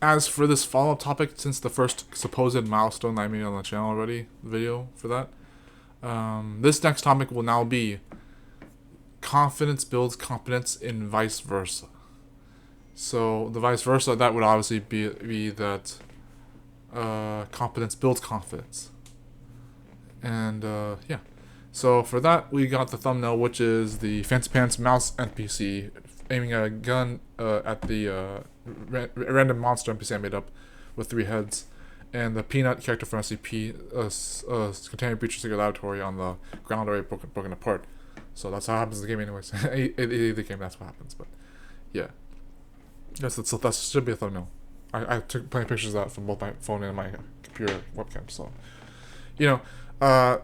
as for this follow-up topic, since the first supposed milestone I made on the channel already, video for that, this next topic will now be confidence builds competence and vice versa. So the vice versa, that would obviously be that competence builds confidence. And yeah. So for that, we got the thumbnail, which is the Fancy Pants mouse NPC aiming a gun at the random monster NPC I made up with 3 heads, and the Peanut character from SCP containing breach of laboratory on the ground already broken apart. So that's how it happens in the game, anyways. in the game, that's what happens. But yeah, yes, that should be a thumbnail. I took plenty of pictures of that from both my phone and my computer webcam. So you know,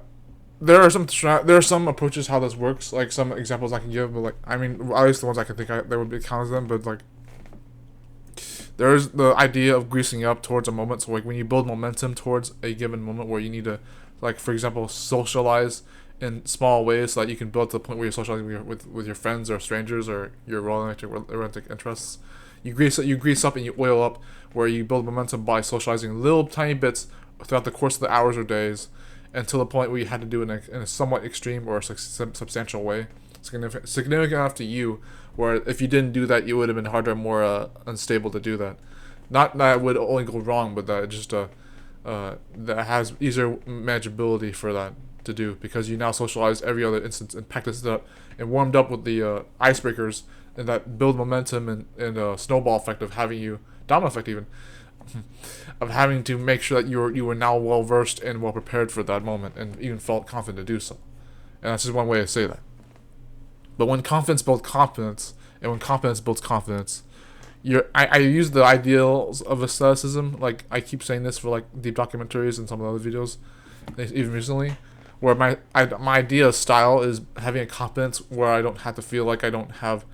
there are some approaches how this works, like some examples I can give, but like I mean, at least the ones I can think there would be count as them, but like there's the idea of greasing up towards a moment. So like when you build momentum towards a given moment where you need to, like for example, socialize in small ways so that you can build to the point where you're socializing with your friends or strangers or your romantic interests. You grease up and you oil up, where you build momentum by socializing little tiny bits throughout the course of the hours or days, until the point where you had to do it in a somewhat extreme or substantial way, significant enough to you, where if you didn't do that, you would have been harder and more unstable to do that. Not that it would only go wrong, but that it just that has easier manageability for that to do, because you now socialize every other instance and practice it up and warmed up with the icebreakers, and that build momentum and snowball effect of having you domino effect even of having to make sure that you were now well versed and well prepared for that moment, and even felt confident to do so. And that's just one way to say that. But when confidence builds confidence, and when confidence builds confidence, I use the ideals of aestheticism. Like I keep saying this for like deep documentaries and some of the other videos, even recently, where my idea of style is having a confidence where I don't have to feel like I don't have.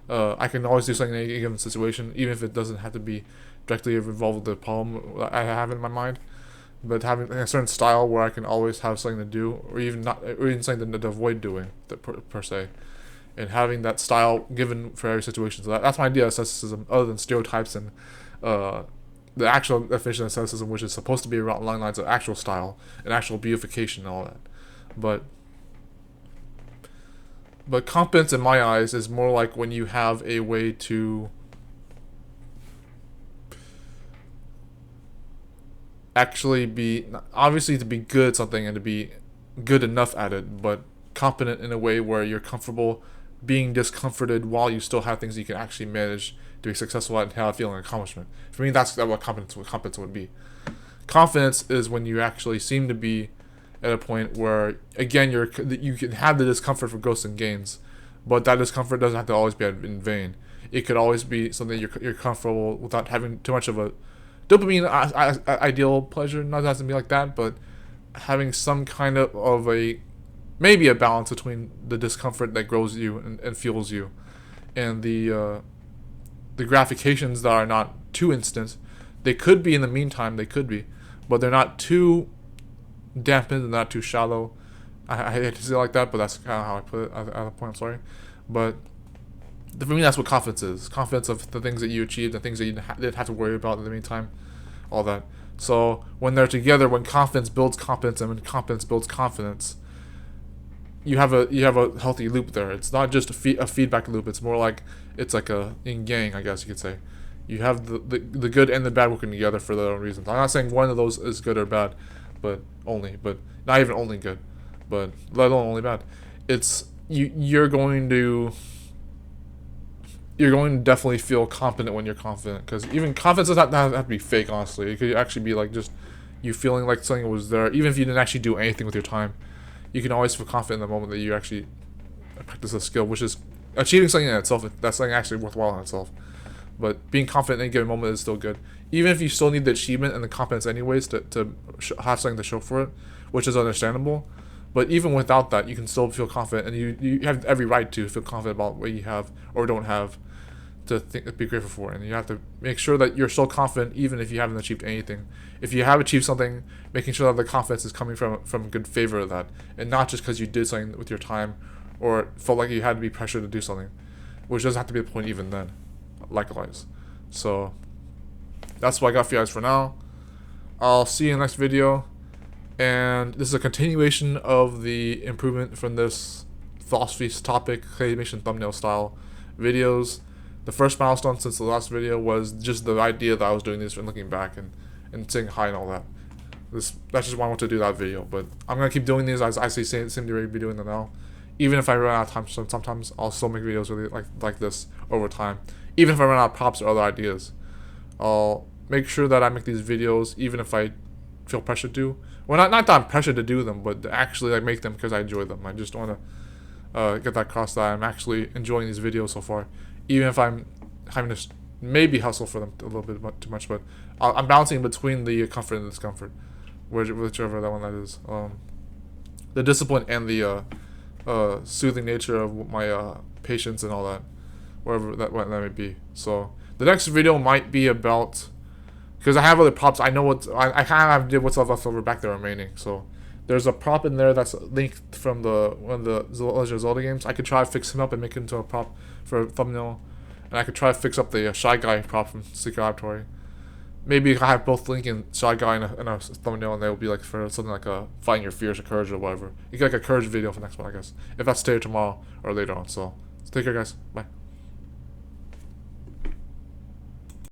I can always do something in a given situation, even if it doesn't have to be directly involved with the problem I have in my mind. But having a certain style where I can always have something to do, or even something to avoid doing, per se, and having that style given for every situation. So that's my idea of aestheticism, other than stereotypes and the actual definition of aestheticism, which is supposed to be around lines of actual style and actual beautification and all that. But competence, in my eyes, is more like when you have a way to actually be, obviously to be good at something and to be good enough at it, but competent in a way where you're comfortable being discomforted while you still have things you can actually manage to be successful at and have a feeling of accomplishment. For me, that's what competence would be. Confidence is when you actually seem to be at a point where, again, you can have the discomfort for ghosts and gains, but that discomfort doesn't have to always be in vain. It could always be something you're comfortable without having too much of a dopamine ideal pleasure. Not has to be like that, but having some kind of a maybe a balance between the discomfort that grows you and fuels you, and the gratifications that are not too instant. They could be in the meantime. They could be, but they're not too dampened and not too shallow. I hate to say it like that, but that's kind of how I put it at a point. I'm sorry, but for me, that's what confidence is. Confidence of the things that you achieved, the things that you didn't have to worry about in the meantime, all that. So when they're together, when confidence builds competence and when competence builds confidence, you have a healthy loop there. It's not just a feedback loop. It's more like it's like a yin yang, I guess you could say. You have the good and the bad working together for their own reasons. I'm not saying one of those is good or bad, but not even only good, but let alone only bad. It's you're going to definitely feel confident when you're confident, because even confidence doesn't have to be fake. Honestly, it could actually be like just you feeling like something was there, even if you didn't actually do anything with your time. You can always feel confident in the moment that you actually practice a skill, which is achieving something in itself. That's something actually worthwhile in itself. But being confident in any given moment is still good, even if you still need the achievement and the competence anyways to have something to show for it, which is understandable. But even without that, you can still feel confident, and you have every right to feel confident about what you have or don't have to be grateful for. And you have to make sure that you're still confident even if you haven't achieved anything. If you have achieved something, making sure that the confidence is coming from good favor of that, and not just because you did something with your time or felt like you had to be pressured to do something, which doesn't have to be the point even then. Likewise. So that's what I got for you guys for now. I'll see you in the next video. And this is a continuation of the improvement from this philosophy topic, claymation thumbnail style videos. The first milestone since the last video was just the idea that I was doing this and looking back and saying hi and all that. That's just why I want to do that video. But I'm going to keep doing these as I seem to already be doing them now. Even if I run out of time, sometimes I'll still make videos really like this over time. Even if I run out of props or other ideas, I'll make sure that I make these videos even if I feel pressured to. Well, not that I'm pressured to do them, but to actually like make them because I enjoy them. I just want to get that across that I'm actually enjoying these videos so far, even if I'm having to maybe hustle for them a little bit too much. But I'm balancing between the comfort and discomfort, whichever that one that is. The discipline and the soothing nature of my patience and all that, wherever that may be. So the next video might be about, because I have other props. I know what I kind of did what's left over back there remaining. So there's a prop in there that's linked from one of the Legend of Zelda games. I could try to fix him up and make it into a prop for a thumbnail, and I could try to fix up the Shy Guy prop from Secret Laboratory. Maybe I have both Link and Shy Guy in a thumbnail, and they'll be like for something like a fighting your fears or courage or whatever. You get like a courage video for the next one, I guess, if that's today or tomorrow or later on. So take care, guys. Bye.